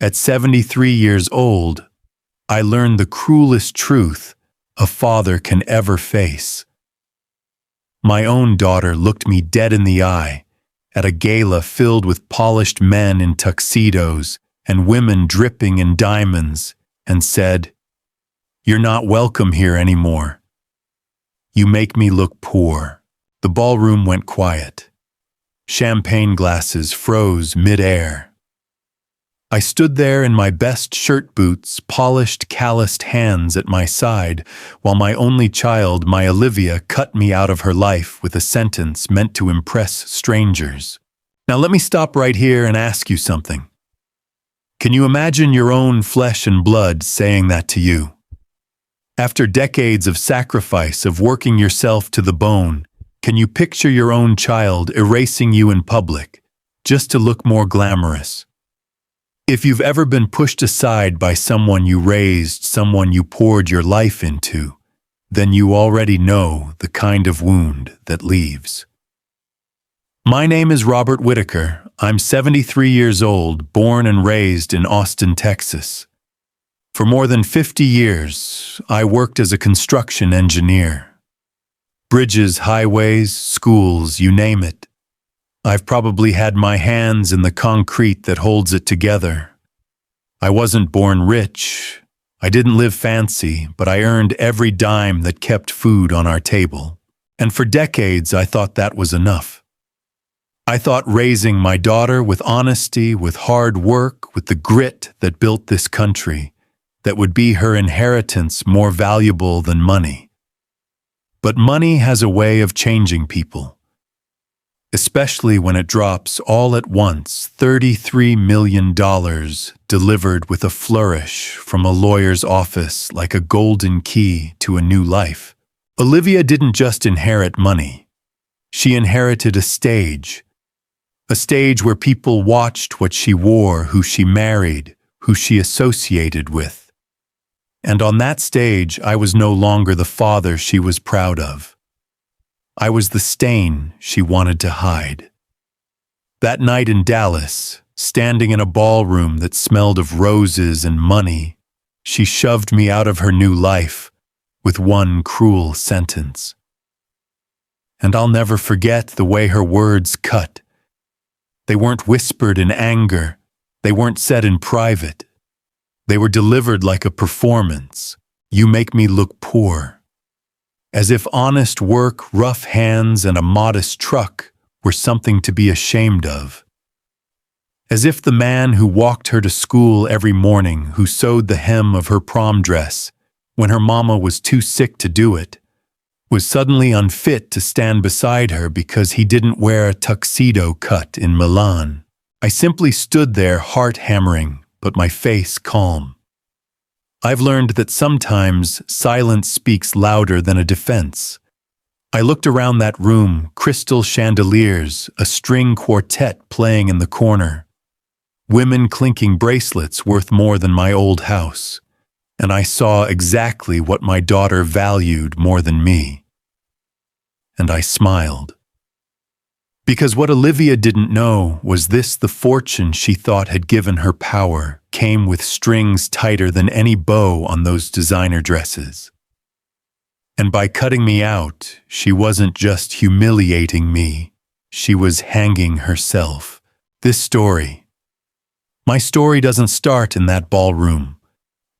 At 73 years old, I learned the cruelest truth a father can ever face. My own daughter looked me dead in the eye at a gala filled with polished men in tuxedos and women dripping in diamonds and said, "You're not welcome here anymore. You make me look poor." The ballroom went quiet. Champagne glasses froze mid-air. I stood there in my best shirt boots, polished, calloused hands at my side, while my only child, my Olivia, cut me out of her life with a sentence meant to impress strangers. Now let me stop right here and ask you something. Can you imagine your own flesh and blood saying that to you? After decades of sacrifice, of working yourself to the bone, can you picture your own child erasing you in public, just to look more glamorous? If you've ever been pushed aside by someone you raised, someone you poured your life into, then you already know the kind of wound that leaves. My name is Robert Whitaker. I'm 73 years old, born and raised in Austin, Texas. For more than 50 years, I worked as a construction engineer. Bridges, highways, schools, you name it. I've probably had my hands in the concrete that holds it together. I wasn't born rich. I didn't live fancy, but I earned every dime that kept food on our table. And for decades, I thought that was enough. I thought raising my daughter with honesty, with hard work, with the grit that built this country, that would be her inheritance more valuable than money. But money has a way of changing people. Especially when it drops all at once, $33 million delivered with a flourish from a lawyer's office like a golden key to a new life. Olivia didn't just inherit money. She inherited a stage where people watched what she wore, who she married, who she associated with. And on that stage, I was no longer the father she was proud of. I was the stain she wanted to hide. That night in Dallas, standing in a ballroom that smelled of roses and money, she shoved me out of her new life with one cruel sentence. And I'll never forget the way her words cut. They weren't whispered in anger. They weren't said in private. They were delivered like a performance. "You make me look poor." As if honest work, rough hands, and a modest truck were something to be ashamed of. As if the man who walked her to school every morning, who sewed the hem of her prom dress when her mama was too sick to do it, was suddenly unfit to stand beside her because he didn't wear a tuxedo cut in Milan. I simply stood there, heart hammering, but my face calm. I've learned that sometimes silence speaks louder than a defense. I looked around that room, crystal chandeliers, a string quartet playing in the corner, women clinking bracelets worth more than my old house, and I saw exactly what my daughter valued more than me. And I smiled. Because what Olivia didn't know was this: the fortune she thought had given her power came with strings tighter than any bow on those designer dresses. And by cutting me out, she wasn't just humiliating me, she was hanging herself. My story doesn't start in that ballroom.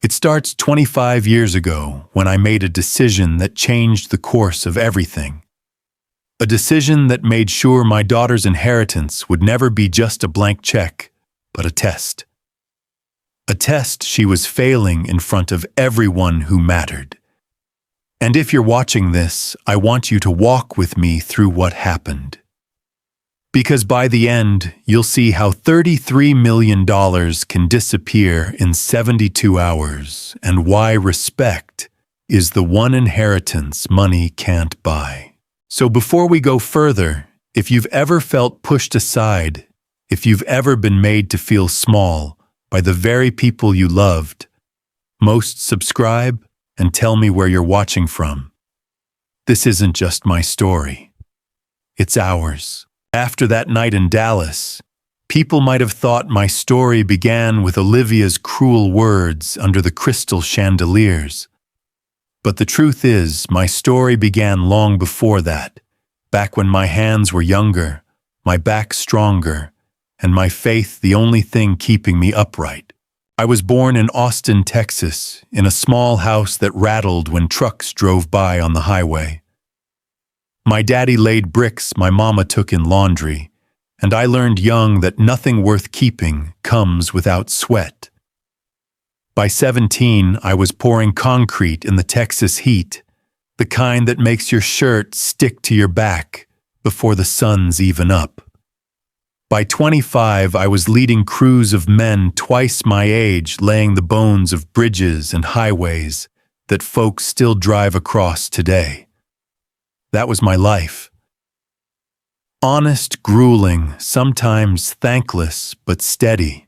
It starts 25 years ago when I made a decision that changed the course of everything. A decision that made sure my daughter's inheritance would never be just a blank check, but a test. A test she was failing in front of everyone who mattered. And if you're watching this, I want you to walk with me through what happened. Because by the end, you'll see how $33 million can disappear in 72 hours and why respect is the one inheritance money can't buy. So before we go further, if you've ever felt pushed aside, if you've ever been made to feel small by the very people you loved, most subscribe and tell me where you're watching from. This isn't just my story. It's ours. After that night in Dallas, People might have thought my story began with Olivia's cruel words under the crystal chandeliers. But the truth is, my story began long before that, back when my hands were younger, my back stronger, and my faith the only thing keeping me upright. I was born in Austin, Texas, in a small house that rattled when trucks drove by on the highway. My daddy laid bricks my mama took in laundry, and I learned young that nothing worth keeping comes without sweat. By 17, I was pouring concrete in the Texas heat, the kind that makes your shirt stick to your back before the sun's even up. By 25, I was leading crews of men twice my age laying the bones of bridges and highways that folks still drive across today. That was my life. Honest, grueling, sometimes thankless, but steady.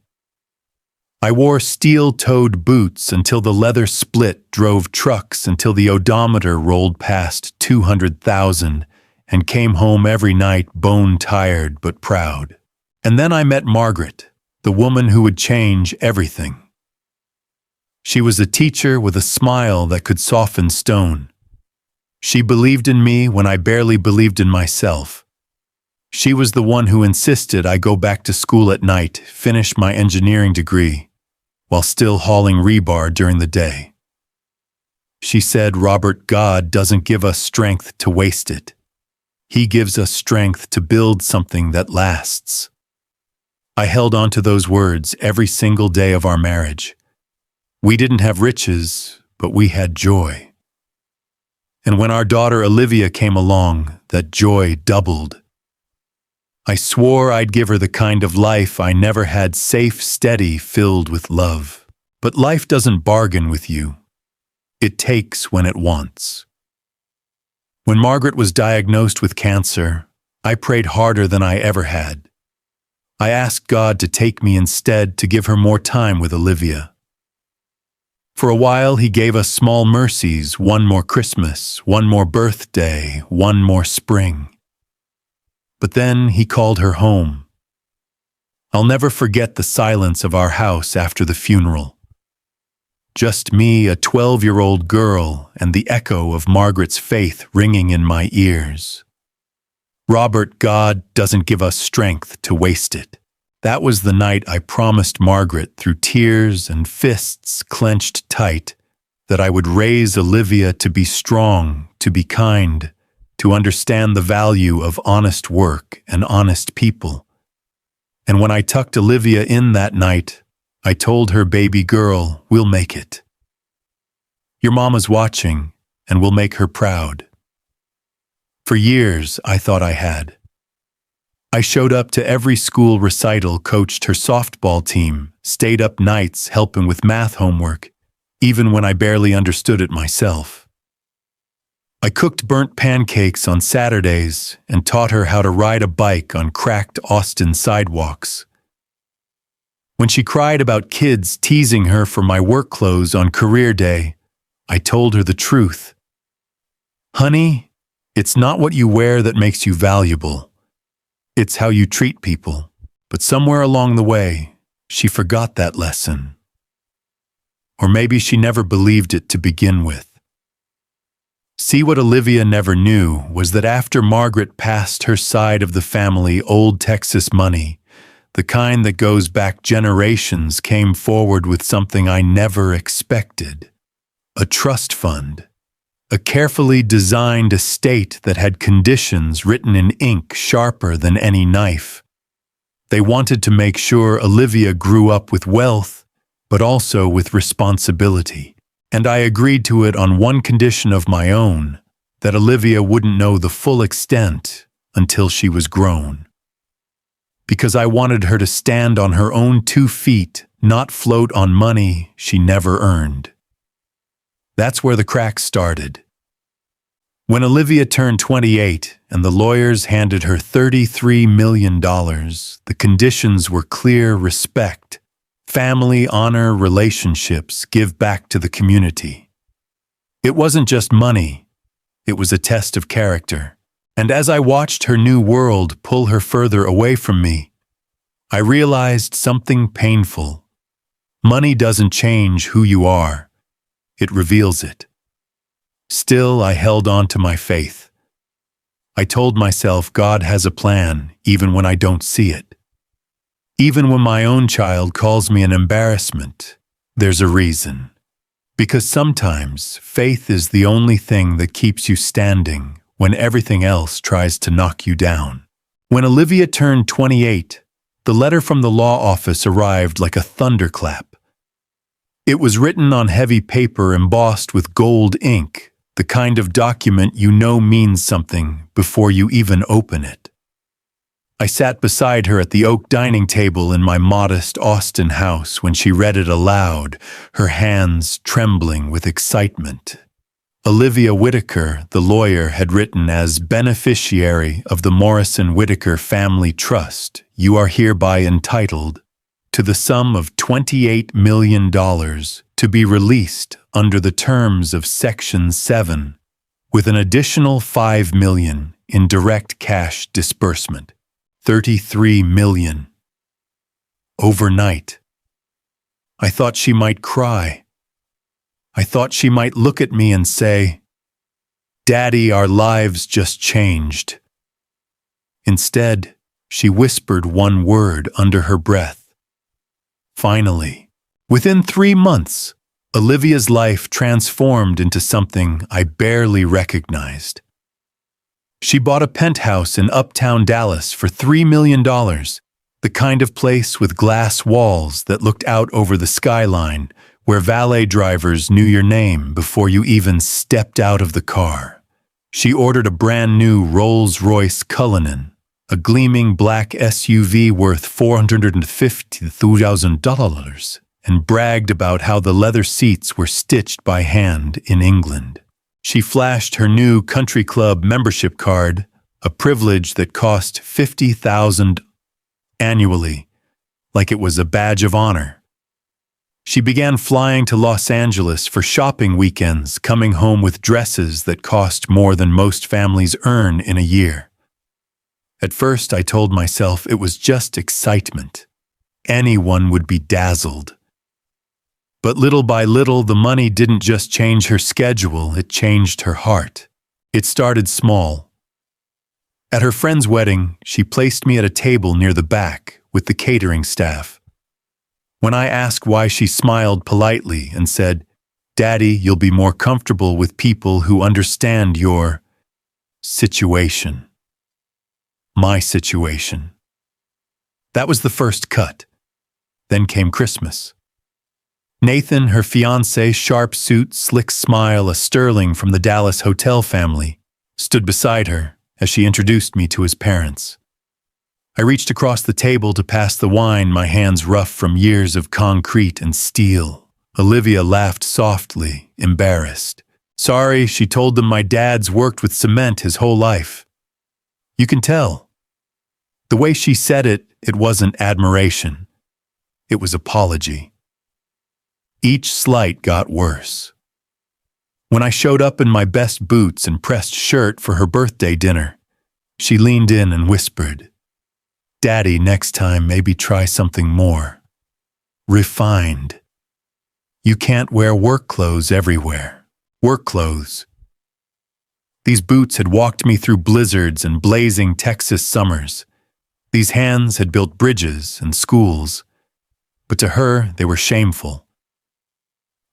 I wore steel-toed boots until the leather split, drove trucks until the odometer rolled past 200,000, and came home every night bone-tired but proud. And then I met Margaret, the woman who would change everything. She was a teacher with a smile that could soften stone. She believed in me when I barely believed in myself. She was the one who insisted I go back to school at night, finish my engineering degree, while still hauling rebar during the day. She said, "Robert, God doesn't give us strength to waste it. He gives us strength to build something that lasts." I held on to those words every single day of our marriage. We didn't have riches, but we had joy. And when our daughter Olivia came along, that joy doubled. I swore I'd give her the kind of life I never had, safe, steady, filled with love. But life doesn't bargain with you. It takes when it wants. When Margaret was diagnosed with cancer, I prayed harder than I ever had. I asked God to take me instead, to give her more time with Olivia. For a while, He gave us small mercies, one more Christmas, one more birthday, one more spring. But then He called her home. I'll never forget the silence of our house after the funeral. Just me, a 12-year-old girl, and the echo of Margaret's faith ringing in my ears. "Robert, God doesn't give us strength to waste it." That was the night I promised Margaret, through tears and fists clenched tight, that I would raise Olivia to be strong, to be kind, to understand the value of honest work and honest people. And when I tucked Olivia in that night, I told her, "Baby girl, we'll make it. Your mama's watching, and we'll make her proud." For years, I thought I had. I showed up to every school recital, coached her softball team, stayed up nights helping with math homework, even when I barely understood it myself. I cooked burnt pancakes on Saturdays and taught her how to ride a bike on cracked Austin sidewalks. When she cried about kids teasing her for my work clothes on career day, I told her the truth. "Honey, it's not what you wear that makes you valuable. It's how you treat people." But somewhere along the way, she forgot that lesson. Or maybe she never believed it to begin with. See, what Olivia never knew was that after Margaret passed, her side of the family, old Texas money, the kind that goes back generations, came forward with something I never expected. A trust fund. A carefully designed estate that had conditions written in ink sharper than any knife. They wanted to make sure Olivia grew up with wealth, but also with responsibility. And I agreed to it on one condition of my own, that Olivia wouldn't know the full extent until she was grown. Because I wanted her to stand on her own 2 feet, not float on money she never earned. That's where the cracks started. When Olivia turned 28 and the lawyers handed her $33 million, the conditions were clear: respect, family, honor, relationships, give back to the community. It wasn't just money, it was a test of character. And as I watched her new world pull her further away from me, I realized something painful. Money doesn't change who you are. It reveals it. Still, I held on to my faith. I told myself God has a plan, even when I don't see it. Even when my own child calls me an embarrassment, there's a reason. Because sometimes faith is the only thing that keeps you standing when everything else tries to knock you down. When Olivia turned 28, the letter from the law office arrived like a thunderclap. It was written on heavy paper embossed with gold ink, the kind of document you know means something before you even open it. I sat beside her at the oak dining table in my modest Austin house when she read it aloud, her hands trembling with excitement. Olivia Whitaker, the lawyer, had written, as beneficiary of the Morrison-Whitaker Family Trust, you are hereby entitled to the sum of $28 million to be released under the terms of Section 7, with an additional $5 million in direct cash disbursement. $33 million. Overnight. I thought she might cry. I thought she might look at me and say, "Daddy, our lives just changed." Instead, she whispered one word under her breath. Finally. Within 3 months, Olivia's life transformed into something I barely recognized. She bought a penthouse in uptown Dallas for $3 million, the kind of place with glass walls that looked out over the skyline, where valet drivers knew your name before you even stepped out of the car. She ordered a brand new Rolls-Royce Cullinan, a gleaming black SUV worth $450,000, and bragged about how the leather seats were stitched by hand in England. She flashed her new country club membership card, a privilege that cost $50,000 annually, like it was a badge of honor. She began flying to Los Angeles for shopping weekends, coming home with dresses that cost more than most families earn in a year. At first, I told myself it was just excitement. Anyone would be dazzled. But little by little, the money didn't just change her schedule, it changed her heart. It started small. At her friend's wedding, she placed me at a table near the back with the catering staff. When I asked why, she smiled politely and said, "Daddy, you'll be more comfortable with people who understand your situation." My situation. That was the first cut. Then came Christmas. Nathan, her fiancé, sharp suit, slick smile, a sterling from the Dallas hotel family, stood beside her as she introduced me to his parents. I reached across the table to pass the wine, my hands rough from years of concrete and steel. Olivia laughed softly, embarrassed. "Sorry," she told them, "my dad's worked with cement his whole life." You can tell. The way she said it, it wasn't admiration. It was apology. Each slight got worse. When I showed up in my best boots and pressed shirt for her birthday dinner, she leaned in and whispered, "Daddy, next time maybe try something more refined. You can't wear work clothes everywhere. Work clothes." These boots had walked me through blizzards and blazing Texas summers. These hands had built bridges and schools, but to her they were shameful.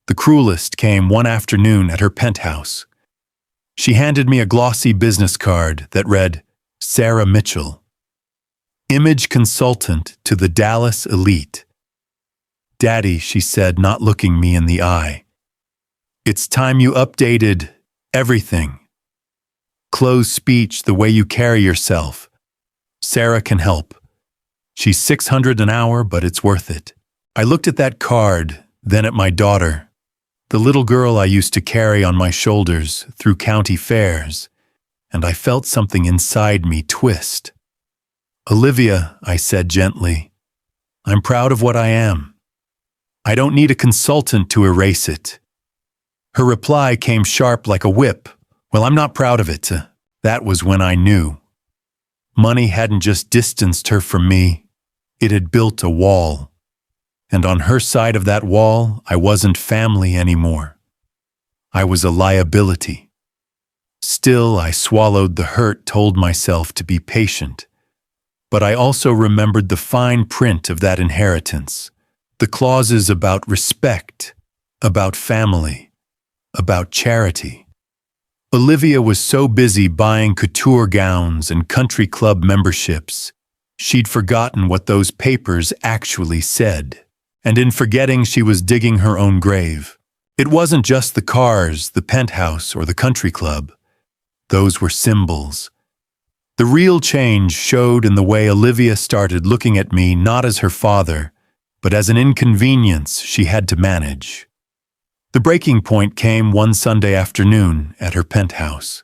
The cruelest came one afternoon at her penthouse. She handed me a glossy business card that read, "Sarah Mitchell, image consultant to the Dallas elite." "Daddy," she said, not looking me in the eye, "it's time you updated everything. Close speech, the way you carry yourself. Sarah can help. She's $600 an hour, but it's worth it." I looked at that card, then at my daughter, the little girl I used to carry on my shoulders through county fairs, and I felt something inside me twist. "Olivia," I said gently, "I'm proud of what I am. I don't need a consultant to erase it." Her reply came sharp like a whip. "Well, I'm not proud of it." That was when I knew. Money hadn't just distanced her from me, It had built a wall, and on her side of that wall, I wasn't family anymore. I was a liability. Still, I swallowed the hurt, told myself to be patient. But I also remembered the fine print of that inheritance, the clauses about respect, about family, about charity. Olivia was so busy buying couture gowns and country club memberships, she'd forgotten what those papers actually said. And in forgetting, she was digging her own grave. It wasn't just the cars, the penthouse, or the country club. Those were symbols. The real change showed in the way Olivia started looking at me not as her father, but as an inconvenience she had to manage. The breaking point came one Sunday afternoon at her penthouse.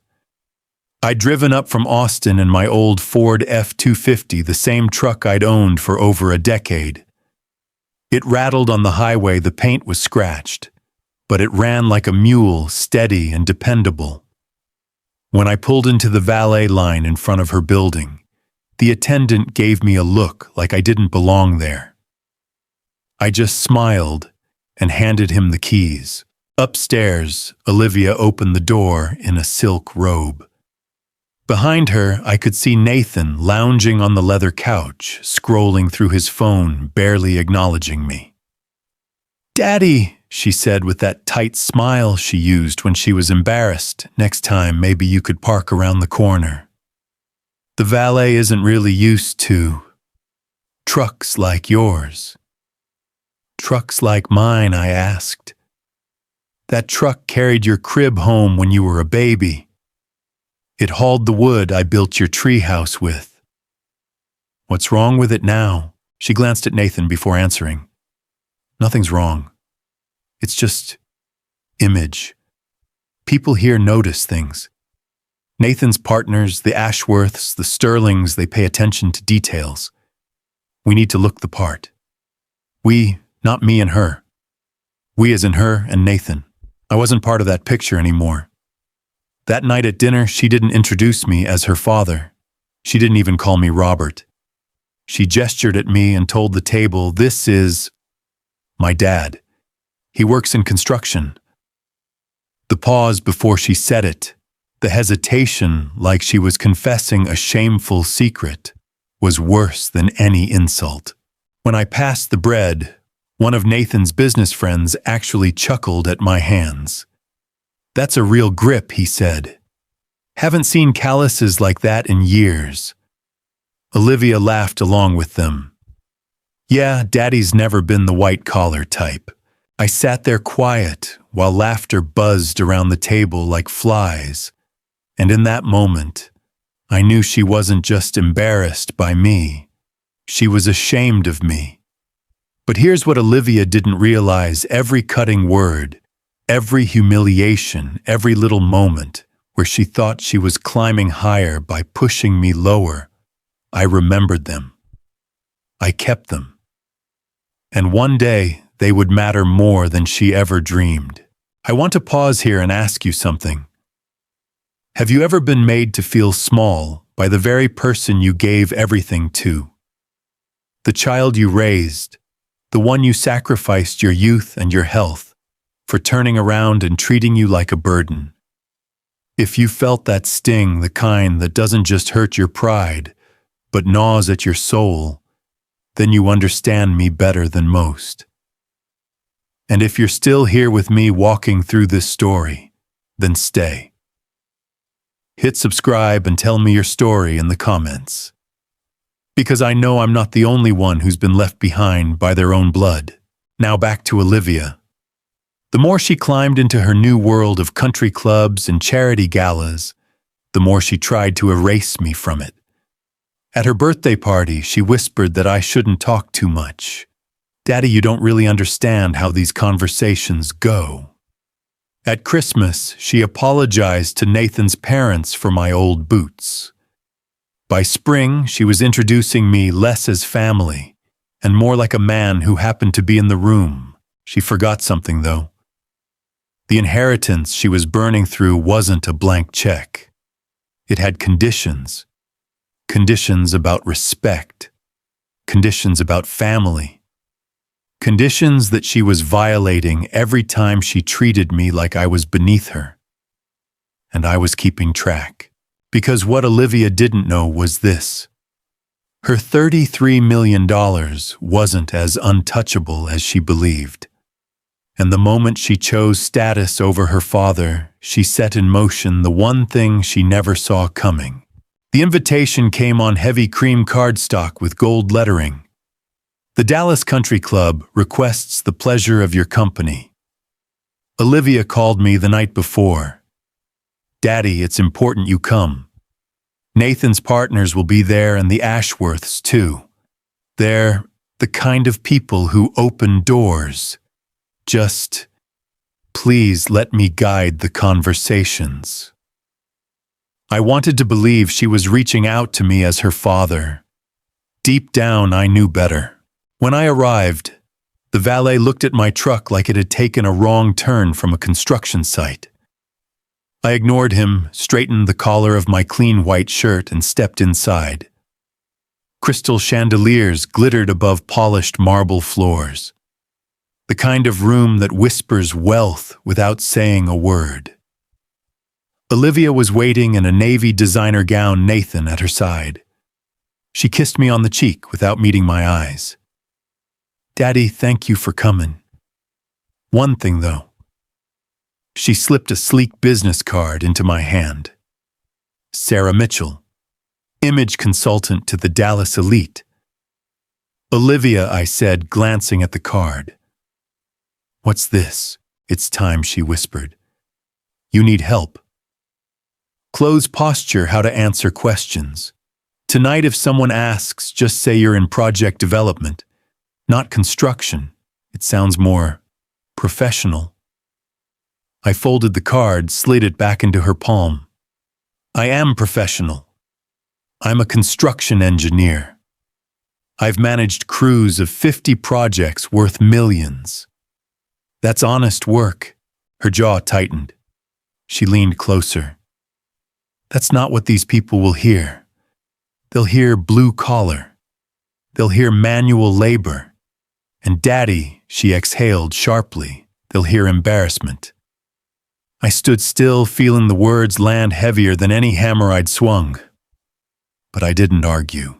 I'd driven up from Austin in my old Ford F-250, the same truck I'd owned for over a decade. It rattled on the highway, the paint was scratched, but it ran like a mule, steady and dependable. When I pulled into the valet line in front of her building, the attendant gave me a look like I didn't belong there. I just smiled and handed him the keys. Upstairs, Olivia opened the door in a silk robe. Behind her, I could see Nathan lounging on the leather couch, scrolling through his phone, barely acknowledging me. "Daddy," she said with that tight smile she used when she was embarrassed. "Next time, maybe you could park around the corner. The valet isn't really used to trucks like yours." "Trucks like mine?" I asked. "That truck carried your crib home when you were a baby. It hauled the wood I built your treehouse with." "What's wrong with it now?" She glanced at Nathan before answering. "Nothing's wrong. It's just image. People here notice things. Nathan's partners, the Ashworths, the Sterlings, they pay attention to details. We need to look the part. We, not me and her. We as in her and Nathan. I wasn't part of that picture anymore. That night at dinner, she didn't introduce me as her father. She didn't even call me Robert. She gestured at me and told the table, "This is my dad. He works in construction." The pause before she said it, the hesitation like she was confessing a shameful secret, was worse than any insult. When I passed the bread, one of Nathan's business friends actually chuckled at my hands. "That's a real grip," he said. "Haven't seen calluses like that in years." Olivia laughed along with them. "Yeah, Daddy's never been the white-collar type." I sat there quiet while laughter buzzed around the table like flies, and in that moment, I knew she wasn't just embarrassed by me. She was ashamed of me. But here's what Olivia didn't realize: every cutting word, every humiliation, every little moment where she thought she was climbing higher by pushing me lower, I remembered them. I kept them. And one day, they would matter more than she ever dreamed. I want to pause here and ask you something. Have you ever been made to feel small by the very person you gave everything to? The child you raised, the one you sacrificed your youth and your health for turning around and treating you like a burden. If you felt that sting, the kind that doesn't just hurt your pride, but gnaws at your soul, then you understand me better than most. And if you're still here with me walking through this story, then stay. Hit subscribe and tell me your story in the comments. Because I know I'm not the only one who's been left behind by their own blood. Now back to Olivia. The more she climbed into her new world of country clubs and charity galas, the more she tried to erase me from it. At her birthday party, she whispered that I shouldn't talk too much. "Daddy, you don't really understand how these conversations go." At Christmas, she apologized to Nathan's parents for my old boots. By spring, she was introducing me less as family and more like a man who happened to be in the room. She forgot something, though. The inheritance she was burning through wasn't a blank check. It had conditions. Conditions about respect. conditions about family, conditions that she was violating every time she treated me like I was beneath her. And I was keeping track. Because what Olivia didn't know was this. Her $33 million wasn't as untouchable as she believed. And the moment she chose status over her father, she set in motion the one thing she never saw coming. The invitation came on heavy cream cardstock with gold lettering. The Dallas Country Club requests the pleasure of your company. Olivia called me the night before. Daddy, it's important you come. Nathan's partners will be there and the Ashworths too. They're the kind of people who open doors. Just, please let me guide the conversations. I wanted to believe she was reaching out to me as her father. Deep down, I knew better. When I arrived, the valet looked at my truck like it had taken a wrong turn from a construction site. I ignored him, straightened the collar of my clean white shirt, and stepped inside. Crystal chandeliers glittered above polished marble floors. The kind of room that whispers wealth without saying a word. Olivia was waiting in a navy designer gown, Nathan at her side. She kissed me on the cheek without meeting my eyes. Daddy, thank you for coming. One thing, though. She slipped a sleek business card into my hand. Sarah Mitchell, image consultant to the Dallas Elite. Olivia, I said, glancing at the card. What's this? It's time, she whispered. You need help. Close posture, how to answer questions. Tonight, if someone asks, just say you're in project development, not construction. It sounds more professional. I folded the card, slid it back into her palm. I am professional. I'm a construction engineer. I've managed crews of 50 projects worth millions. That's honest work. Her jaw tightened. She leaned closer. That's not what these people will hear. They'll hear blue collar. They'll hear manual labor. And Daddy, she exhaled sharply, they'll hear embarrassment. I stood still, feeling the words land heavier than any hammer I'd swung. But I didn't argue.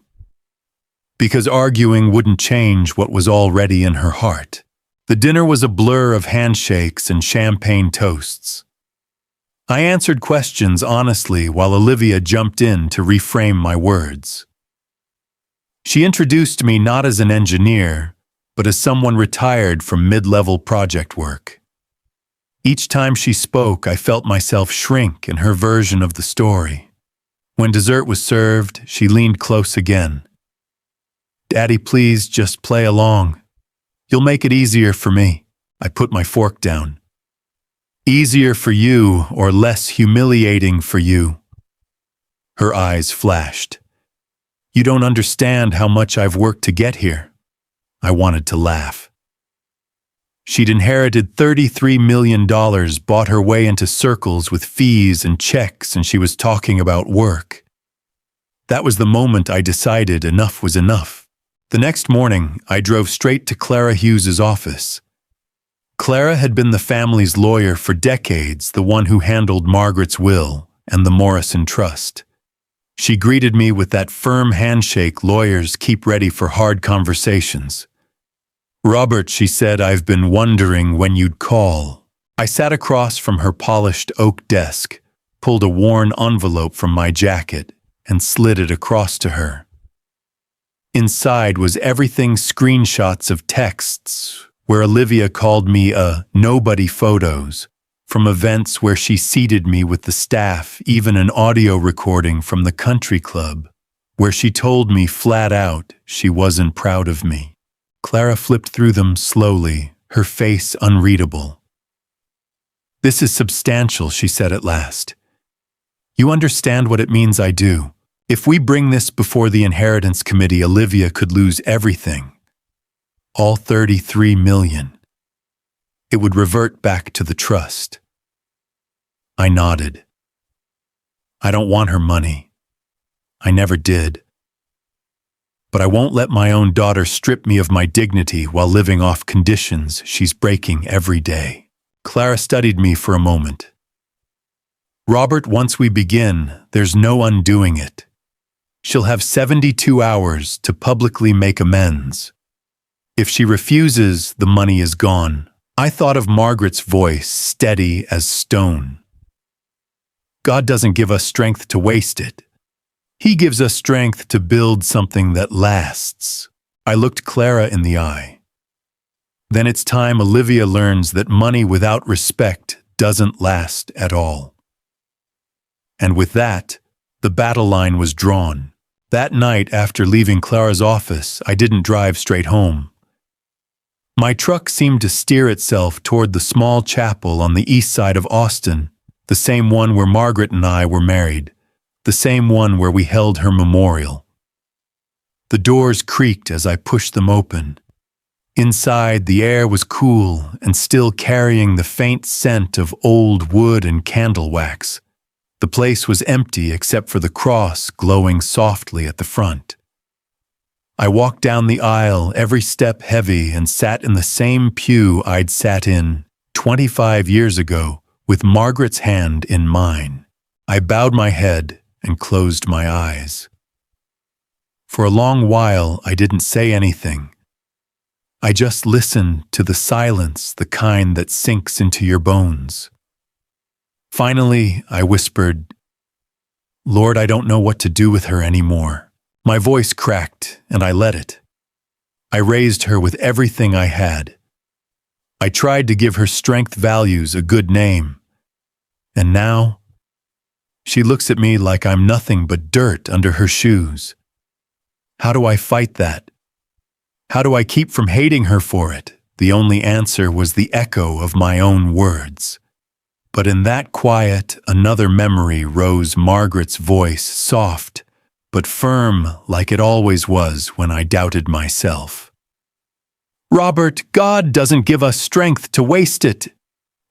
Because arguing wouldn't change what was already in her heart. The dinner was a blur of handshakes and champagne toasts. I answered questions honestly while Olivia jumped in to reframe my words. She introduced me not as an engineer, but as someone retired from mid-level project work. Each time she spoke, I felt myself shrink in her version of the story. When dessert was served, she leaned close again. Daddy, please just play along. You'll make it easier for me. I put my fork down. Easier for you or less humiliating for you? Her eyes flashed. You don't understand how much I've worked to get here. I wanted to laugh. She'd inherited $33 million, bought her way into circles with fees and checks, and she was talking about work. That was the moment I decided enough was enough. The next morning, I drove straight to Clara Hughes's office. Clara had been the family's lawyer for decades, the one who handled Margaret's will and the Morrison Trust. She greeted me with that firm handshake lawyers keep ready for hard conversations. Robert, she said, I've been wondering when you'd call. I sat across from her polished oak desk, pulled a worn envelope from my jacket, and slid it across to her. Inside was everything screenshots of texts where Olivia called me a nobody photos, from events where she seated me with the staff, even an audio recording from the country club, where she told me flat out she wasn't proud of me. Clara flipped through them slowly, her face unreadable. This is substantial, she said at last. You understand what it means I do. If we bring this before the inheritance committee, Olivia could lose everything. All 33 million. It would revert back to the trust. I nodded. I don't want her money. I never did. But I won't let my own daughter strip me of my dignity while living off conditions she's breaking every day. Clara studied me for a moment. Robert, once we begin, there's no undoing it. She'll have 72 hours to publicly make amends. If she refuses, the money is gone. I thought of Margaret's voice, steady as stone. God doesn't give us strength to waste it. He gives us strength to build something that lasts. I looked Clara in the eye. Then it's time Olivia learns that money without respect doesn't last at all. And with that, the battle line was drawn. That night, after leaving Clara's office, I didn't drive straight home. My truck seemed to steer itself toward the small chapel on the east side of Austin, the same one where Margaret and I were married, the same one where we held her memorial. The doors creaked as I pushed them open. Inside, the air was cool and still carrying the faint scent of old wood and candle wax. The place was empty except for the cross glowing softly at the front. I walked down the aisle, every step heavy, and sat in the same pew I'd sat in 25 years ago, with Margaret's hand in mine. I bowed my head and closed my eyes. For a long while, I didn't say anything. I just listened to the silence, the kind that sinks into your bones. Finally, I whispered, "Lord, I don't know what to do with her anymore." My voice cracked, and I let it. I raised her with everything I had. I tried to give her strength values a good name. And now, she looks at me like I'm nothing but dirt under her shoes. How do I fight that? How do I keep from hating her for it? The only answer was the echo of my own words. But in that quiet, another memory rose, Margaret's voice, soft, but firm like it always was when I doubted myself. "Robert, God doesn't give us strength to waste it.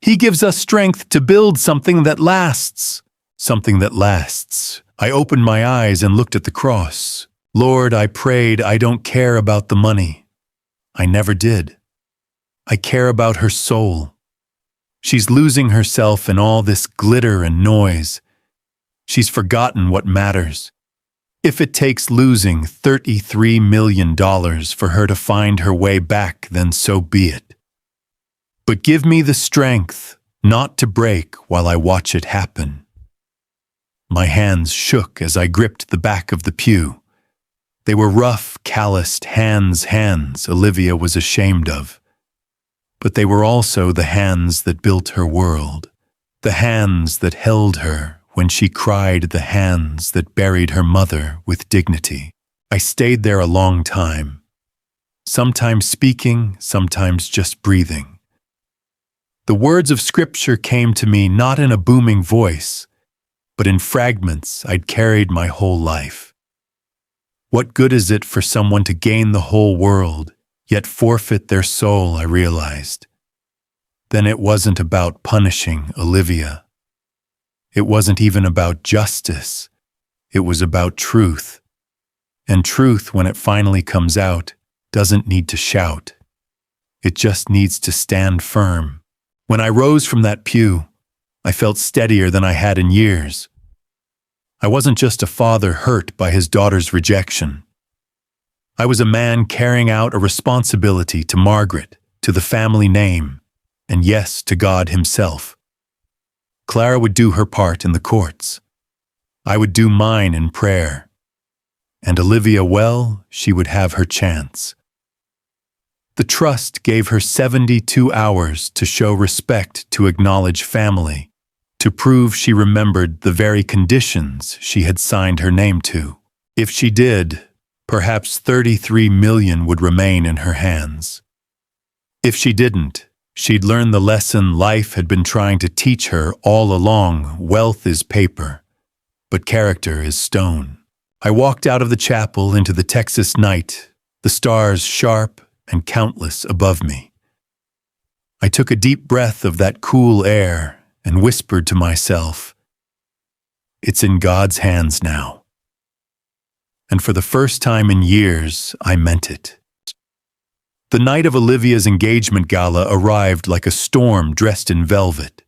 He gives us strength to build something that lasts." Something that lasts. I opened my eyes and looked at the cross. "Lord," I prayed, "I don't care about the money." I never did. I care about her soul. She's losing herself in all this glitter and noise. She's forgotten what matters. If it takes losing $33 million for her to find her way back, then so be it. But give me the strength not to break while I watch it happen. My hands shook as I gripped the back of the pew. They were rough, calloused hands Olivia was ashamed of. But they were also the hands that built her world, the hands that held her when she cried, the hands that buried her mother with dignity. I stayed there a long time, sometimes speaking, sometimes just breathing. The words of Scripture came to me not in a booming voice, but in fragments I'd carried my whole life. What good is it for someone to gain the whole world, yet forfeit their soul, I realized. Then it wasn't about punishing Olivia. It wasn't even about justice. It was about truth. And truth, when it finally comes out, doesn't need to shout. It just needs to stand firm. When I rose from that pew, I felt steadier than I had in years. I wasn't just a father hurt by his daughter's rejection. I was a man carrying out a responsibility to Margaret, to the family name, and yes, to God himself. Clara would do her part in the courts. I would do mine in prayer. And Olivia, well, she would have her chance. The trust gave her 72 hours to show respect, to acknowledge family, to prove she remembered the very conditions she had signed her name to. If she did, perhaps 33 million would remain in her hands. If she didn't, she'd learn the lesson life had been trying to teach her all along. Wealth is paper, but character is stone. I walked out of the chapel into the Texas night, the stars sharp and countless above me. I took a deep breath of that cool air and whispered to myself, "It's in God's hands now." and for the first time in years, I meant it. The night of Olivia's engagement gala arrived like a storm dressed in velvet.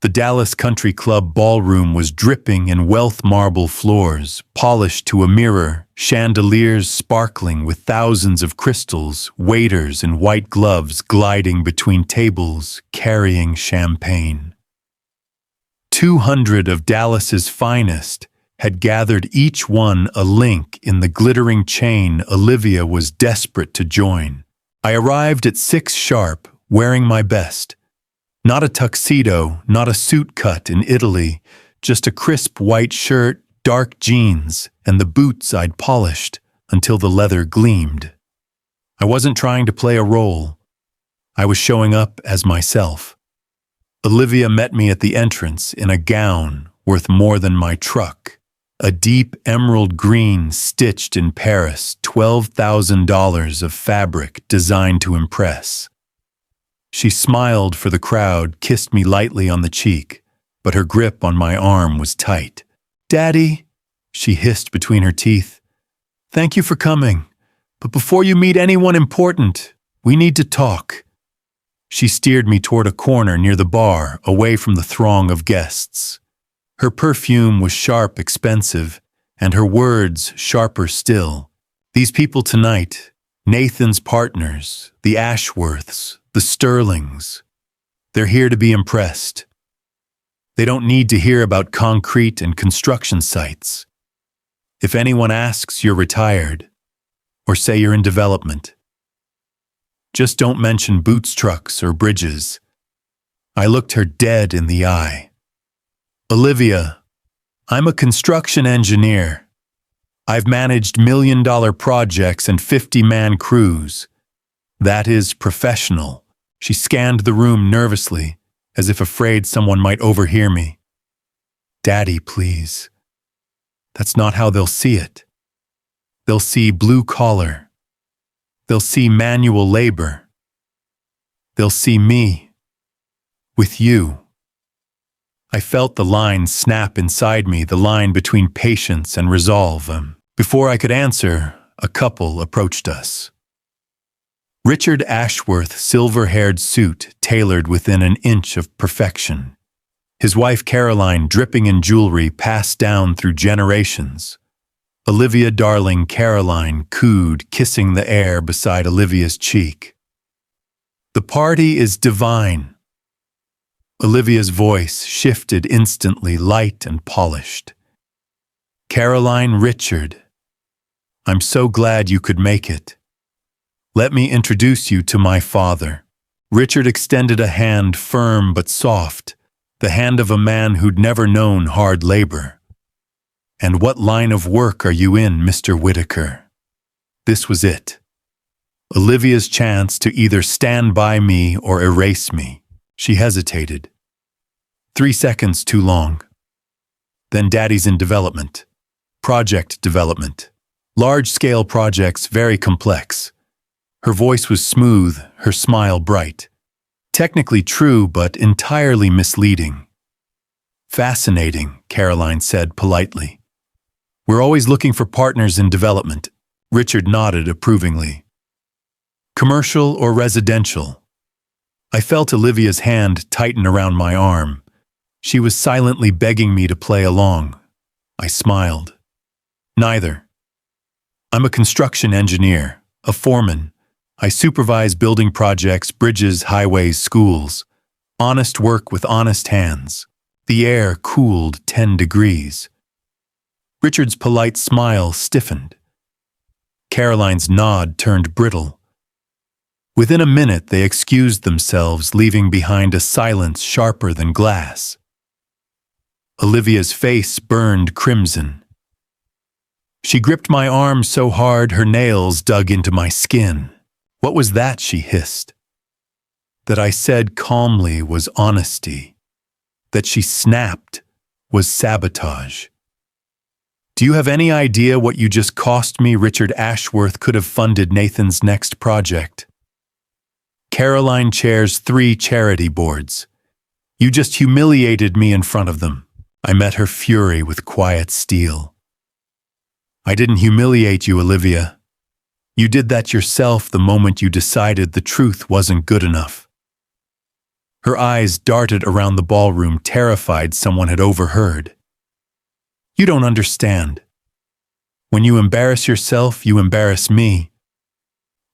The Dallas Country Club ballroom was dripping in Wealth marble floors, polished to a mirror, chandeliers sparkling with thousands of crystals, waiters in white gloves gliding between tables, carrying champagne. 200 of Dallas's finest had gathered, each one a link in the glittering chain Olivia was desperate to join. I arrived at 6 sharp, wearing my best. Not a tuxedo, not a suit cut in Italy, just a crisp white shirt, dark jeans, and the boots I'd polished until the leather gleamed. I wasn't trying to play a role. I was showing up as myself. Olivia met me at the entrance in a gown worth more than my truck. A deep emerald green stitched in Paris, $12,000 of fabric designed to impress. She smiled for the crowd, kissed me lightly on the cheek, but her grip on my arm was tight. "Daddy," she hissed between her teeth, "thank you for coming, but before you meet anyone important, we need to talk." She steered me toward a corner near the bar, away from the throng of guests. Her perfume was sharp, expensive, and her words sharper still. These people tonight, Nathan's partners, the Ashworths, the Sterlings, they're here to be impressed. They don't need to hear about concrete and construction sites. If anyone asks, you're retired, or say you're in development. Just don't mention boots trucks or bridges. I looked her dead in the eye. "Olivia, I'm a construction engineer. I've managed million-dollar projects and 50-man crews. That is professional." She scanned the room nervously, as if afraid someone might overhear me. "Daddy, please. That's not how they'll see it. They'll see blue collar. They'll see manual labor. They'll see me. With you." I felt the line snap inside me, the line between patience and resolve. Before I could answer, a couple approached us. Richard Ashworth, silver-haired suit tailored within an inch of perfection. His wife Caroline, dripping in jewelry passed down through generations. Olivia, darling Caroline, cooed, kissing the air beside Olivia's cheek. "The party is divine." Olivia's voice shifted instantly, light and polished. "Caroline, Richard, I'm so glad you could make it. Let me introduce you to my father." Richard extended a hand, firm but soft, the hand of a man who'd never known hard labor. "And what line of work are you in, Mr. Whitaker?" This was it. Olivia's chance to either stand by me or erase me. She hesitated. 3 seconds too long. Then Daddy's in development. Project development. Large-scale projects, very complex. Her voice was smooth, her smile bright. Technically true, but entirely misleading. "Fascinating," Caroline said politely. "We're always looking for partners in development." Richard nodded approvingly. "Commercial or residential?" I felt Olivia's hand tighten around my arm. She was silently begging me to play along. I smiled. "Neither. I'm a construction engineer, a foreman. I supervise building projects, bridges, highways, schools. Honest work with honest hands." The air cooled 10 degrees. Richard's polite smile stiffened. Caroline's nod turned brittle. Within a minute, they excused themselves, leaving behind a silence sharper than glass. Olivia's face burned crimson. She gripped my arm so hard her nails dug into my skin. "What was that?" she hissed. That I said calmly was honesty. That she snapped was sabotage. "Do you have any idea what you just cost me?" Richard Ashworth could have funded Nathan's next project. Caroline chairs 3 charity boards. "You just humiliated me in front of them." I met her fury with quiet steel. I didn't humiliate you, Olivia. You did that yourself the moment you decided the truth wasn't good enough. Her eyes darted around the ballroom, terrified someone had overheard. You don't understand. When you embarrass yourself, you embarrass me.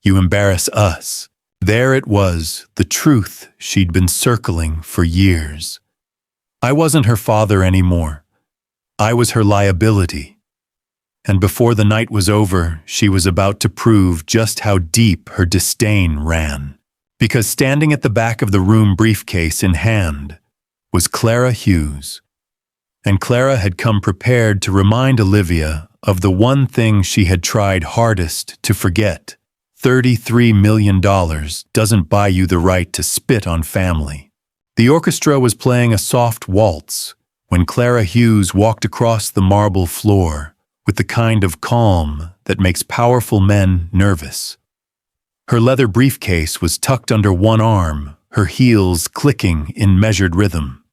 You embarrass us. There it was, the truth she'd been circling for years. I wasn't her father anymore. I was her liability. And before the night was over, she was about to prove just how deep her disdain ran. Because standing at the back of the room, briefcase in hand, was Clara Hughes. And Clara had come prepared to remind Olivia of the one thing she had tried hardest to forget. $33 million doesn't buy you the right to spit on family. The orchestra was playing a soft waltz when Clara Hughes walked across the marble floor with the kind of calm that makes powerful men nervous. Her leather briefcase was tucked under one arm, her heels clicking in measured rhythm.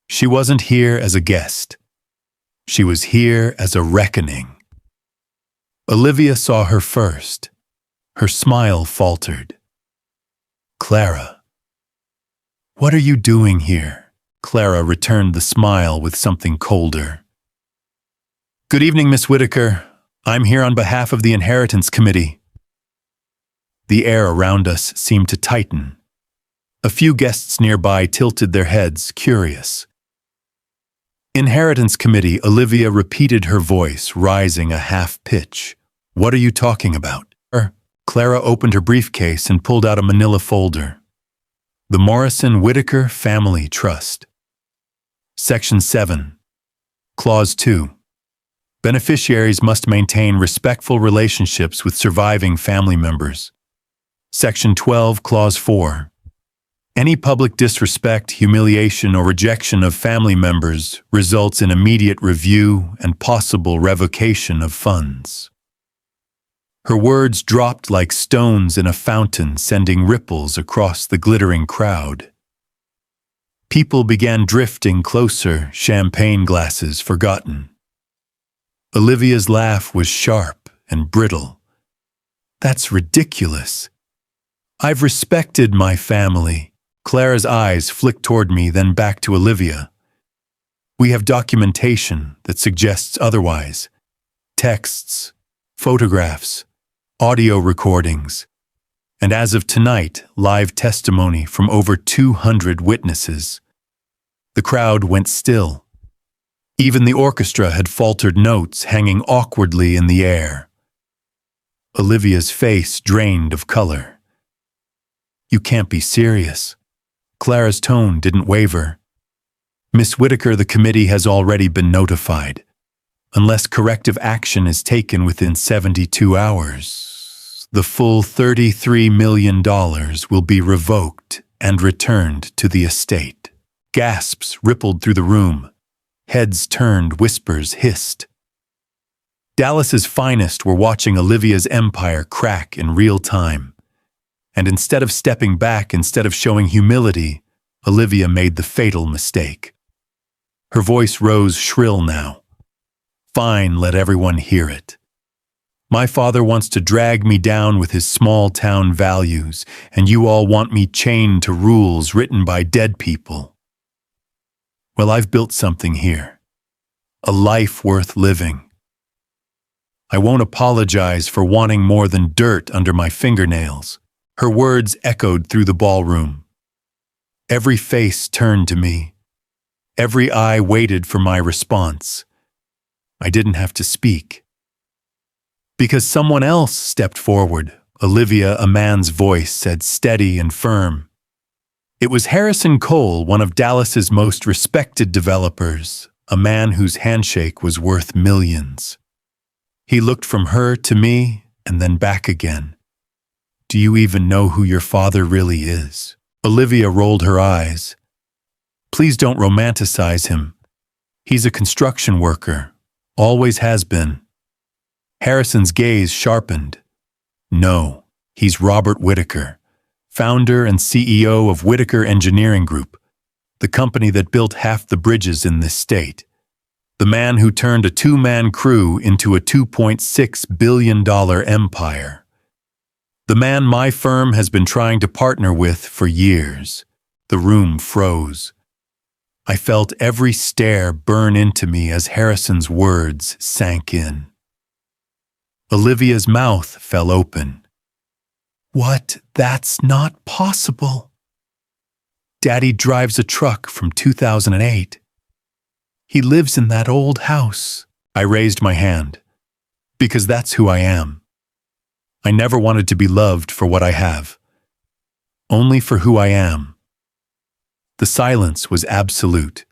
She wasn't here as a guest. She was here as a reckoning. Olivia saw her first. Her smile faltered. Clara. What are you doing here? Clara returned the smile with something colder. Good evening, Miss Whitaker. I'm here on behalf of the Inheritance Committee. The air around us seemed to tighten. A few guests nearby tilted their heads, curious. Inheritance Committee, Olivia repeated, her voice rising a half pitch. What are you talking about? Clara opened her briefcase and pulled out a manila folder. The Morrison-Whitaker Family Trust. Section 7. Clause 2. Beneficiaries must maintain respectful relationships with surviving family members. Section 12, Clause 4. Any public disrespect, humiliation, or rejection of family members results in immediate review and possible revocation of funds. Her words dropped like stones in a fountain, sending ripples across the glittering crowd. People began drifting closer, champagne glasses forgotten. Olivia's laugh was sharp and brittle. That's ridiculous. I've respected my family. Clara's eyes flicked toward me, then back to Olivia. We have documentation that suggests otherwise. Texts, photographs, audio recordings, and as of tonight, live testimony from over 200 witnesses. The crowd went still. Even the orchestra had faltered notes hanging awkwardly in the air. Olivia's face drained of color. You can't be serious. Clara's tone didn't waver. Miss Whitaker, the committee has already been notified. Unless corrective action is taken within 72 hours, the full $33 million will be revoked and returned to the estate. Gasps rippled through the room. Heads turned, whispers hissed. Dallas's finest were watching Olivia's empire crack in real time. And instead of stepping back, instead of showing humility, Olivia made the fatal mistake. Her voice rose shrill now. Fine, let everyone hear it. My father wants to drag me down with his small-town values, and you all want me chained to rules written by dead people. Well, I've built something here. A life worth living. I won't apologize for wanting more than dirt under my fingernails. Her words echoed through the ballroom. Every face turned to me. Every eye waited for my response. I didn't have to speak. Because someone else stepped forward, Olivia, a man's voice said, steady and firm. It was Harrison Cole, one of Dallas's most respected developers, a man whose handshake was worth millions. He looked from her to me and then back again. Do you even know who your father really is? Olivia rolled her eyes. Please don't romanticize him. He's a construction worker. Always has been. Harrison's gaze sharpened. No, he's Robert Whitaker, founder and CEO of Whitaker Engineering Group, the company that built half the bridges in this state. The man who turned a two-man crew into a $2.6 billion empire. The man my firm has been trying to partner with for years. The room froze. I felt every stare burn into me as Harrison's words sank in. Olivia's mouth fell open. What? That's not possible. Daddy drives a truck from 2008. He lives in that old house. I raised my hand. Because that's who I am. I never wanted to be loved for what I have. Only for who I am. The silence was absolute.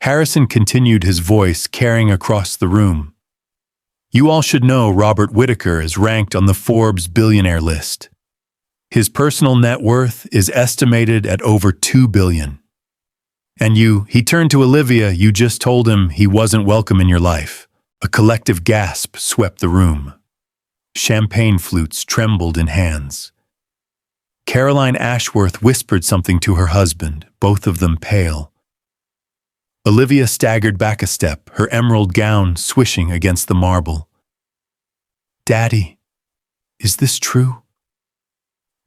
Harrison continued, his voice carrying across the room. You all should know Robert Whittaker is ranked on the Forbes billionaire list. His personal net worth is estimated at over $2 billion. And he turned to Olivia, you just told him he wasn't welcome in your life. A collective gasp swept the room. Champagne flutes trembled in hands. Caroline Ashworth whispered something to her husband, both of them pale. Olivia staggered back a step, her emerald gown swishing against the marble. Daddy, is this true?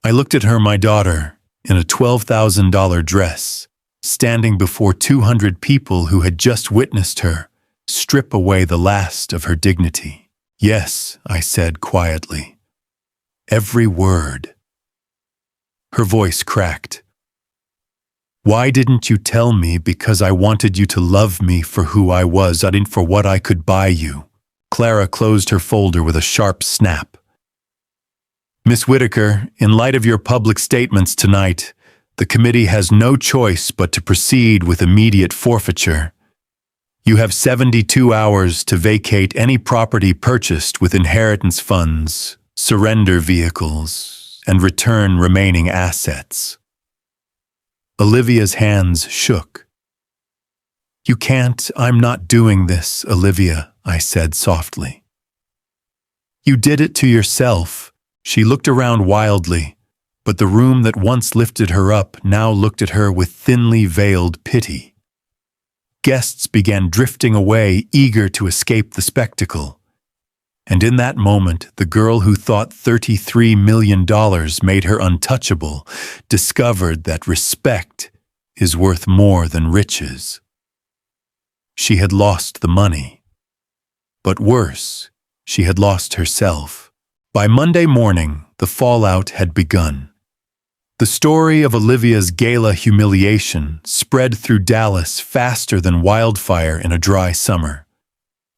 I looked at her, my daughter, in a $12,000 dress, standing before 200 people who had just witnessed her strip away the last of her dignity. Yes, I said quietly. Every word. Her voice cracked. Why didn't you tell me? Because I wanted you to love me for who I was, not for what I could buy you. Clara closed her folder with a sharp snap. Miss Whittaker, in light of your public statements tonight, the committee has no choice but to proceed with immediate forfeiture. You have 72 hours to vacate any property purchased with inheritance funds, surrender vehicles, and return remaining assets. Olivia's hands shook. You can't, I'm not doing this, Olivia, I said softly. You did it to yourself. She looked around wildly, but the room that once lifted her up now looked at her with thinly veiled pity. Guests began drifting away, eager to escape the spectacle. And in that moment, the girl who thought $33 million made her untouchable discovered that respect is worth more than riches. She had lost the money. But worse, she had lost herself. By Monday morning, the fallout had begun. The story of Olivia's gala humiliation spread through Dallas faster than wildfire in a dry summer.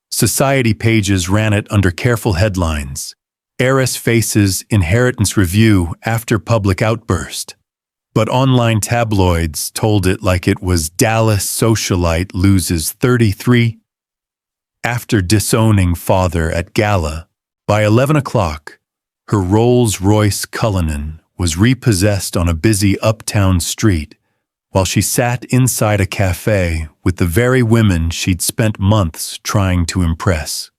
Society pages ran it under careful headlines. Heiress faces inheritance review after public outburst. But online tabloids told it like it was Dallas socialite loses 33 after disowning father at gala. By 11 o'clock, her Rolls-Royce Cullinan was repossessed on a busy uptown street while she sat inside a cafe with the very women she'd spent months trying to impress.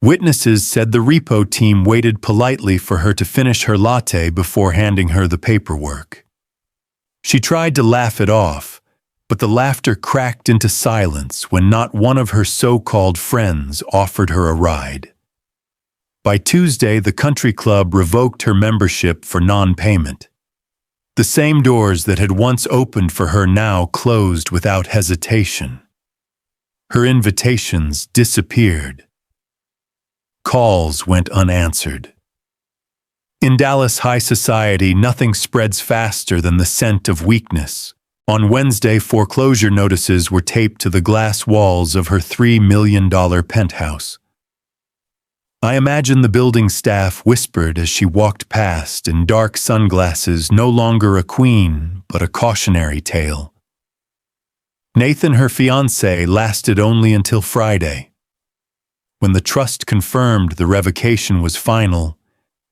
Witnesses said the repo team waited politely for her to finish her latte before handing her the paperwork. She tried to laugh it off, but the laughter cracked into silence when not one of her so-called friends offered her a ride. By Tuesday, the country club revoked her membership for non-payment. The same doors that had once opened for her now closed without hesitation. Her invitations disappeared. Calls went unanswered. In Dallas high society, nothing spreads faster than the scent of weakness. On Wednesday, foreclosure notices were taped to the glass walls of her $3 million penthouse. I imagine the building staff whispered as she walked past in dark sunglasses, no longer a queen, but a cautionary tale. Nathan, her fiancé, lasted only until Friday. When the trust confirmed the revocation was final,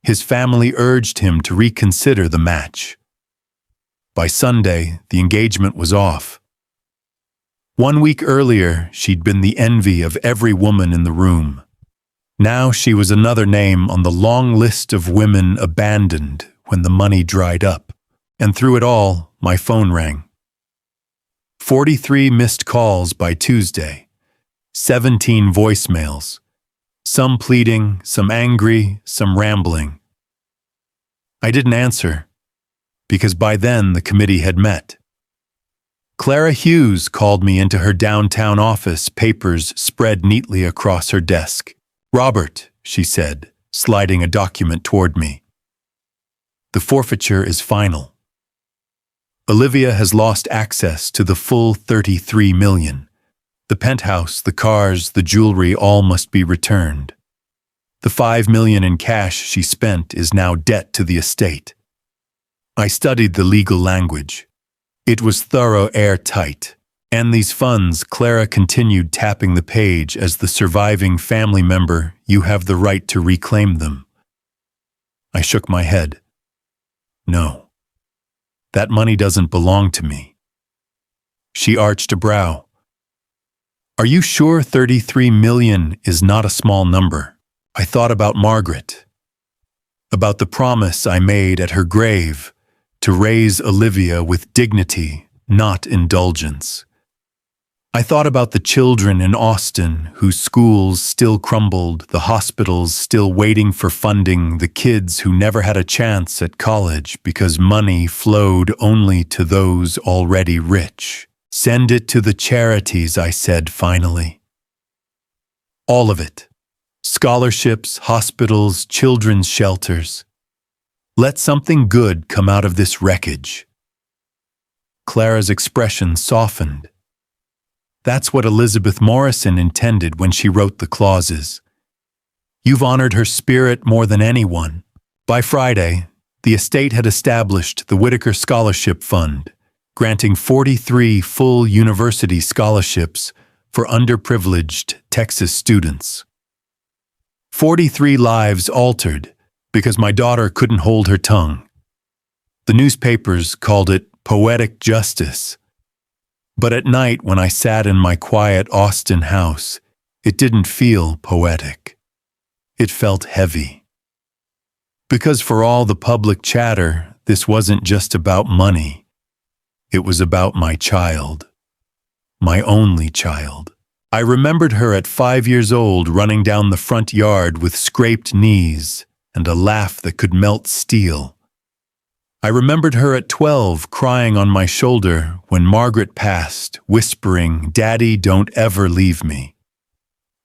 his family urged him to reconsider the match. By Sunday, the engagement was off. 1 week earlier, she'd been the envy of every woman in the room. Now she was another name on the long list of women abandoned when the money dried up. And through it all, my phone rang. 43 missed calls by Tuesday. 17 voicemails. Some pleading, some angry, some rambling. I didn't answer, because by then the committee had met. Clara Hughes called me into her downtown office, papers spread neatly across her desk. "Robert," she said, sliding a document toward me. "The forfeiture is final. Olivia has lost access to the full $33 million. The penthouse, the cars, the jewelry all must be returned. The $5 million in cash she spent is now debt to the estate." I studied the legal language. It was thorough, airtight. "And these funds," Clara continued, tapping the page, "as the surviving family member, you have the right to reclaim them." I shook my head. "No. That money doesn't belong to me." She arched a brow. "Are you sure 33 million is not a small number?" I thought about Margaret, about the promise I made at her grave to raise Olivia with dignity, not indulgence. I thought about the children in Austin whose schools still crumbled, the hospitals still waiting for funding, the kids who never had a chance at college because money flowed only to those already rich. "Send it to the charities," I said finally. "All of it. Scholarships, hospitals, children's shelters. Let something good come out of this wreckage." Clara's expression softened. "That's what Elizabeth Morrison intended when she wrote the clauses. You've honored her spirit more than anyone." By Friday, the estate had established the Whitaker Scholarship Fund, granting 43 full university scholarships for underprivileged Texas students. 43 lives altered because my daughter couldn't hold her tongue. The newspapers called it poetic justice. But at night, when I sat in my quiet Austin house, it didn't feel poetic. It felt heavy. Because for all the public chatter, this wasn't just about money. It was about my child. My only child. I remembered her at 5 years old, running down the front yard with scraped knees and a laugh that could melt steel. I remembered her at 12, crying on my shoulder when Margaret passed, whispering, "Daddy, don't ever leave me."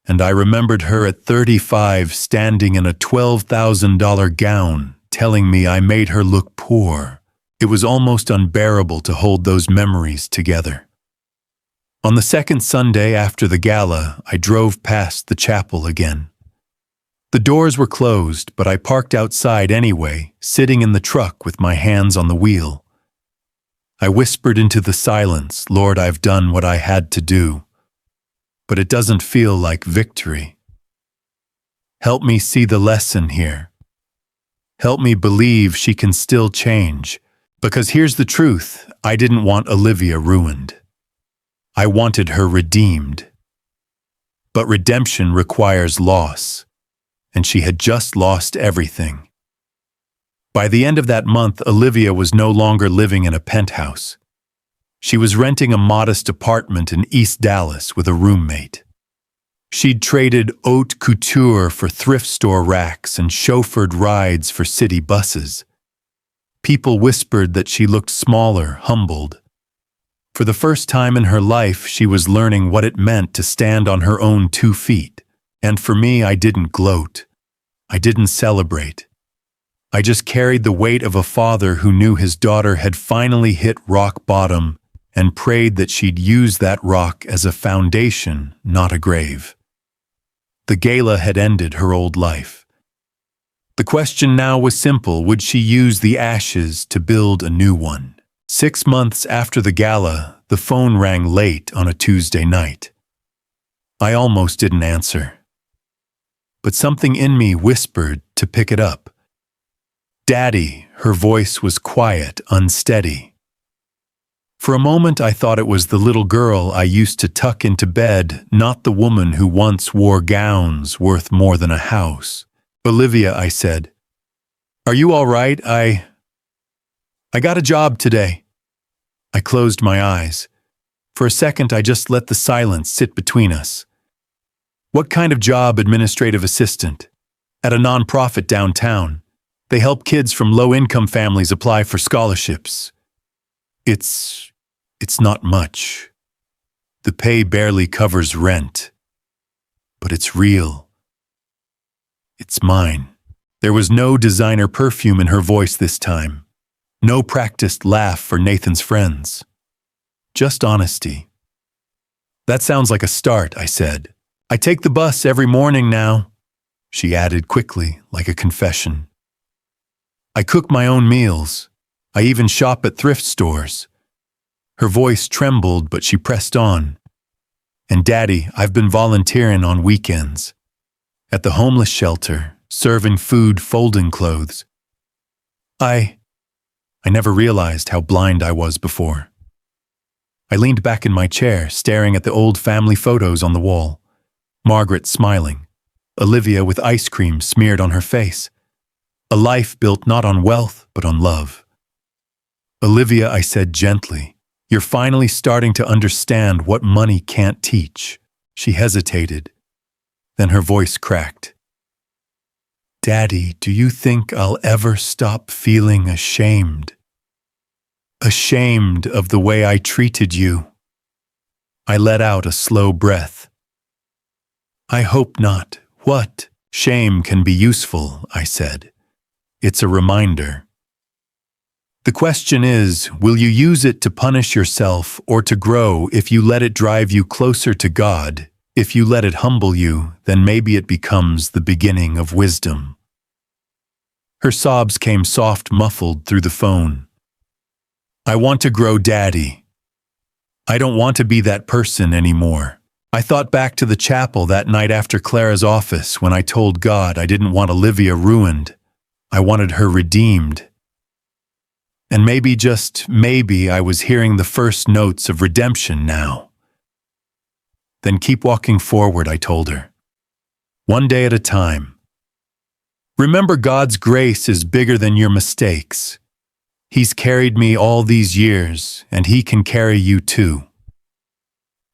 And I remembered her at 35, standing in a $12,000 gown, telling me I made her look poor. It was almost unbearable to hold those memories together. On the second Sunday after the gala, I drove past the chapel again. The doors were closed, but I parked outside anyway, sitting in the truck with my hands on the wheel. I whispered into the silence, "Lord, I've done what I had to do. But it doesn't feel like victory. Help me see the lesson here. Help me believe she can still change. Because here's the truth, I didn't want Olivia ruined. I wanted her redeemed. But redemption requires loss, and she had just lost everything. By the end of that month, Olivia was no longer living in a penthouse. She was renting a modest apartment in East Dallas with a roommate. She'd traded haute couture for thrift store racks and chauffeured rides for city buses. People whispered that she looked smaller, humbled. For the first time in her life, she was learning what it meant to stand on her own 2 feet. And for me, I didn't gloat. I didn't celebrate. I just carried the weight of a father who knew his daughter had finally hit rock bottom and prayed that she'd use that rock as a foundation, not a grave. The gala had ended her old life. The question now was simple: would she use the ashes to build a new one? 6 months after the gala, the phone rang late on a Tuesday night. I almost didn't answer. But something in me whispered to pick it up. "Daddy," her voice was quiet, unsteady. For a moment I thought it was the little girl I used to tuck into bed, not the woman who once wore gowns worth more than a house. "Olivia," I said, "are you all right? I got a job today." I closed my eyes. For a second, I just let the silence sit between us. What kind of job? Administrative assistant. At a nonprofit downtown. They help kids from low-income families apply for scholarships. It's not much. The pay barely covers rent. But it's real. It's mine. There was no designer perfume in her voice this time. No practiced laugh for Nathan's friends. Just honesty. That sounds like a start, I said. I take the bus every morning now, she added quickly, like a confession. I cook my own meals. I even shop at thrift stores. Her voice trembled, but she pressed on. And Daddy, I've been volunteering on weekends. At the homeless shelter, serving food, folding clothes. I never realized how blind I was before. I leaned back in my chair, staring at the old family photos on the wall. Margaret smiling. Olivia with ice cream smeared on her face. A life built not on wealth, but on love. Olivia, I said gently, you're finally starting to understand what money can't teach. She hesitated. Then her voice cracked. Daddy, do you think I'll ever stop feeling ashamed? Ashamed of the way I treated you. I let out a slow breath. I hope not. What? Shame can be useful, I said. It's a reminder. The question is, will you use it to punish yourself or to grow? If you let it drive you closer to God, if you let it humble you, then maybe it becomes the beginning of wisdom. Her sobs came soft, muffled through the phone. I want to grow, Daddy. I don't want to be that person anymore. I thought back to the chapel that night after Clara's office when I told God I didn't want Olivia ruined. I wanted her redeemed. And maybe, just maybe, I was hearing the first notes of redemption now. Then keep walking forward, I told her. One day at a time. Remember, God's grace is bigger than your mistakes. He's carried me all these years, and He can carry you too.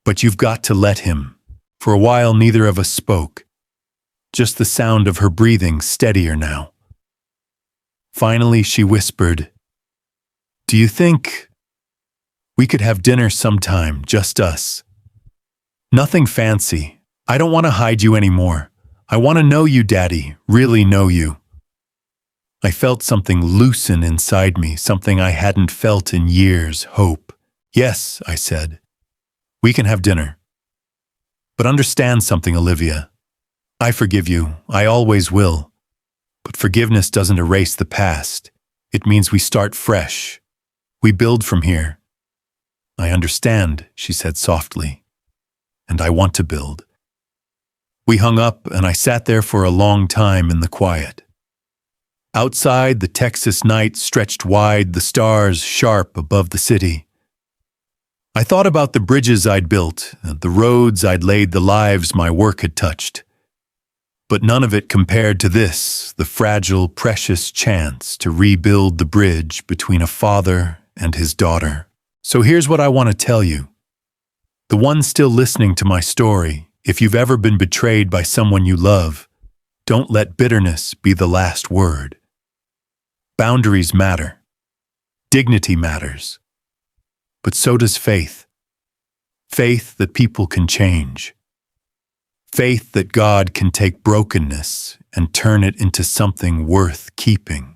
But you've got to let Him. For a while, neither of us spoke. Just the sound of her breathing, steadier now. Finally, she whispered, Do you think we could have dinner sometime, just us? Nothing fancy. I don't want to hide you anymore. I want to know you, Daddy, really know you. I felt something loosen inside me, something I hadn't felt in years, hope. Yes, I said. We can have dinner. But understand something, Olivia. I forgive you. I always will. But forgiveness doesn't erase the past. It means we start fresh. We build from here. I understand, she said softly. And I want to build. We hung up, and I sat there for a long time in the quiet. Outside, the Texas night stretched wide, the stars sharp above the city. I thought about the bridges I'd built, the roads I'd laid, the lives my work had touched. But none of it compared to this, the fragile, precious chance to rebuild the bridge between a father and his daughter. So here's what I want to tell you. The one still listening to my story, if you've ever been betrayed by someone you love, don't let bitterness be the last word. Boundaries matter. Dignity matters. But so does faith. Faith that people can change. Faith that God can take brokenness and turn it into something worth keeping.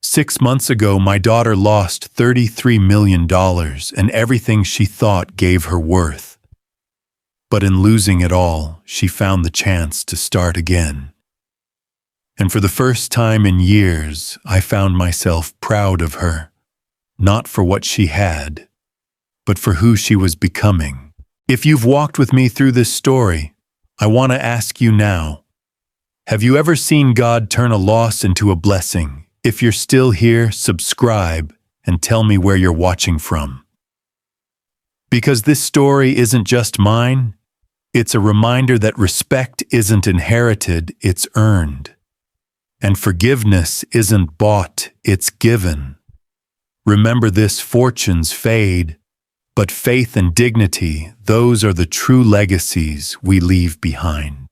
6 months ago, my daughter lost $33 million and everything she thought gave her worth. But in losing it all, she found the chance to start again. And for the first time in years, I found myself proud of her, not for what she had, but for who she was becoming. If you've walked with me through this story, I want to ask you now, have you ever seen God turn a loss into a blessing? If you're still here, subscribe and tell me where you're watching from. Because this story isn't just mine, it's a reminder that respect isn't inherited, it's earned. And forgiveness isn't bought, it's given. Remember this, fortunes fade, But faith and dignity, those are the true legacies we leave behind.